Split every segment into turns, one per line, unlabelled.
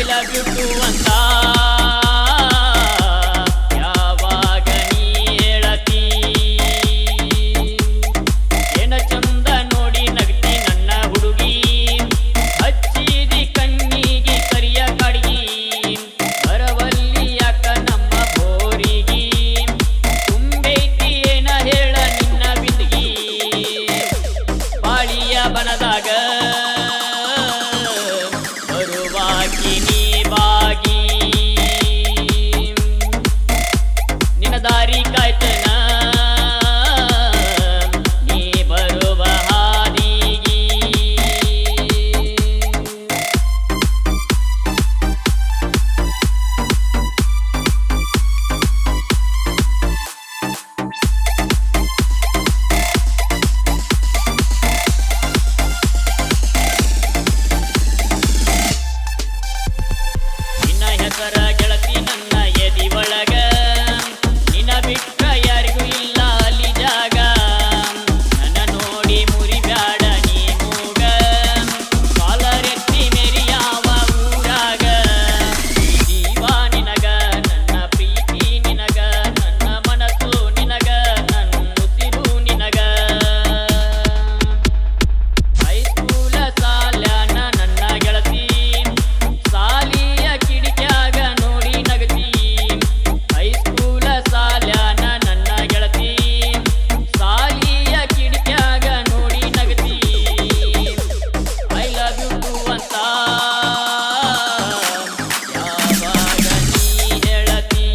love you to ಅಂತ ಯಾವಾಗ ನೀ ಹೇಳತಿ ಏನ ಚಂದ ನೋಡಿ ನಗ್ತಿ ನನ್ನ ಹುಡುಗಿ ಹಚ್ಚಿದಿ ಕಣ್ಣಿಗೆ ಕರಿಯ ಕಡಿಗಿ ಬರವಲ್ಲಿ ಯಾಕ ನಮ್ಮ ಬೋರಿಗೆ ತುಂಬೈತಿ ಏನ ಹೇಳ ನಿನ್ನ ಬಿಂದಿಗಿ ಬಾಳಿಯ ಬನದಾಗ ದಾರಿ ಕಾಯ್ತನ ನೀ ಬರುವ ಹಾದಿಗಿ ನಿನ್ನ ಹೆಸರ ಗೆಳತಿ ನನ್ನ ಎದಿ ಒಳಗ ಬಿಟ್ಟ ಯಾರಿಗೂ ಇಲ್ಲ ಅಲ್ಲಿ ಜಾಗ ನನ್ನ ನೋಡಿ ಮುರಿಬ್ಯಾಡ ನೀ ಮೂಗ ಕಾಲರೆತ್ತಿ ಮೇರಿ ಯಾವ ಊರಾಗ ಜೀವ ನಿನಗ ನನ್ನ ಪ್ರೀತಿ ನಿನಗ ನನ್ನ ಮನಸ್ಸು ನಿನಗ ನನ್ನ ಉಸಿರು ನಿನಗ ಹೈಸ್ಕೂಲ ಸಾಲ್ಯಾನ ನನ್ನ ಗೆಳತಿ ಸಾಲಿಯ ಕಿಡಿಕ್ಯಾಗ ನೋಡಿ ನಗತಿ ಹೈಸ್ಕೂಲ ಸಾಲ್ಯಾನ ನನ್ನ ಗೆಳತಿ ಸಾಲಿಯ ಕಿಡಿಕ್ಯಾಗ ನೋಡಿ ನಗತಿ ಐ ಲವ್ ಯು ಟು ಅಂತ ಯಾವಾಗ ನೀ ಹೇಳತಿ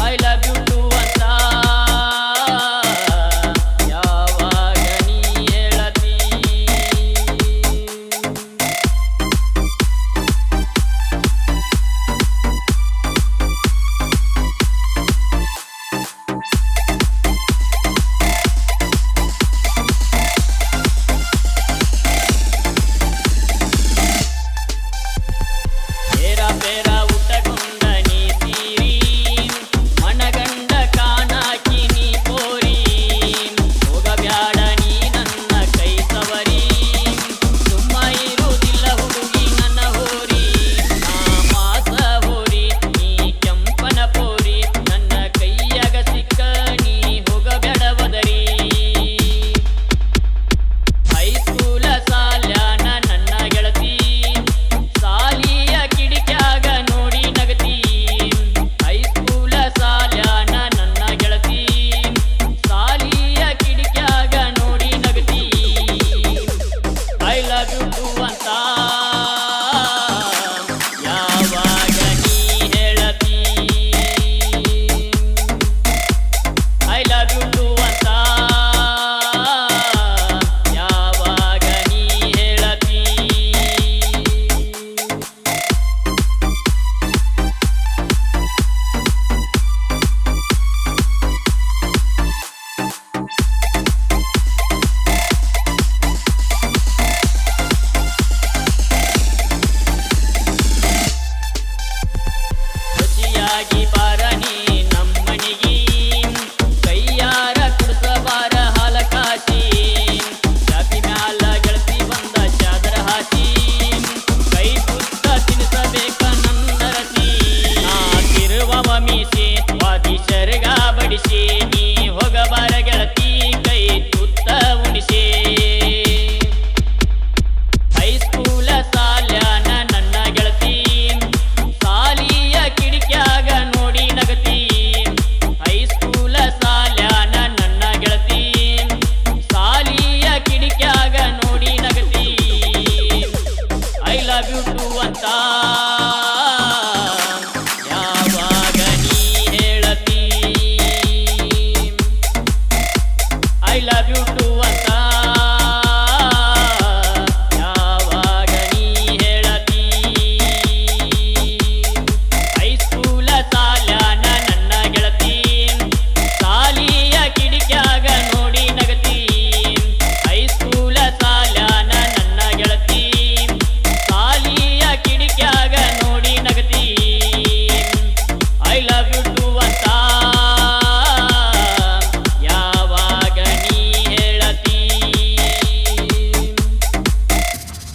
ಐ ಲವ್ ಯು ಟು ಅಂತ ಯಾವಾಗ ನೀ ಹೇಳತಿ ಪೇರ ಉಟ್ಟಗೊಂಡ ನೀ ತೀರಿ ಮನಗಂಡ ಕಾಣಾಕಿ ನೀ ಪೋರಿ ಹೋಗಬ್ಯಾಡ ನೀ ನನ್ನ ಕೈ ಸವರಿ ಸುಮ್ಮ ಇರುವುದಿಲ್ಲ ಹುಡುಗಿ ನನ್ನ ಹೋರಿ ನಾ ಮಾಸ ಹೋರಿ ನೀ ಕೆಂಪನ ಪೋರಿ ನನ್ನ ಕೈಯಾಗ ಸಿಕ್ಕ ನೀ ಹೋಗಬ್ಯಾಡ ಬದರಿ ಹೈಸ್ಕೂಲ ಸಾಲ್ಯಾನ ನನ್ನ ಗೆಳತಿ ಸಾಲಿಯ ಕಿಡಿಕ್ಯಾಗ ನೋಡಿ ನಗತಿ ಹೈಸ್ಕೂಲ ಸಾಲ್ಯಾನ ನನ್ನ ಗೆಳತಿ ಸಾಲಿಯ ಕಿಡಿಕ್ಯಾಗ ನೋಡಿ ನಗತಿ ಐ ಲವ್ ಯು ಟು ಅಂತ ಯಾವಾಗ ನೀ ಹೇಳತಿ ಐ ಲವ್ ಯು ಟು ಅಂತ ಯಾವಾಗ ನೀ ಹೇಳತಿ ರುಚಿಯಾಗಿ ಬಾರ ನೀ ನಮ್ಮನಿಗಿ ಕೈಯಾರ ಕುಡಿಸಬಾರ ಹಾಲ ಕಾಸಿ ಚಾಪಿ ಮ್ಯಾಲ ಗೆಳತಿ ಬಂದ ಚಾದರ ಹಾಸಿ ಕೈ ತುತ್ತ ತಿನ್ನಿಸಬೇಕ ನನ್ನ ರಸಿ ನಾ ತಿರುವವ ಮೀಸಿ ವಾದಿ ಶರ್ಗ ಬಡಿಸಿ ನೀ ಹೋಗಬಾರ ಗೆಳತಿ ಕೈ ತುತ್ತ ಉಣಿಸಿ ಹೈಸ್ಕೂಲ ಸಾಲ್ಯಾನ ನನ್ನ ಗೆಳತಿ ಸಾಲಿಯ ಕಿಡಿಕ್ಯಾಗ ನೋಡಿ ನಗತಿ ಹೈಸ್ಕೂಲ ಸಾಲ್ಯಾನ ನನ್ನ ಗೆಳತಿ ಸಾಲಿಯ ಕಿಡಿಕ್ಯಾಗ ನೋಡಿ ನಗತಿ ಐ ಲವ್ ಯು ಟು ಅಂತ ಯಾವಾಗ ನೀ ಹೇಳತಿ ಐ ಲವ್ ಯು ಟು ಅಂತ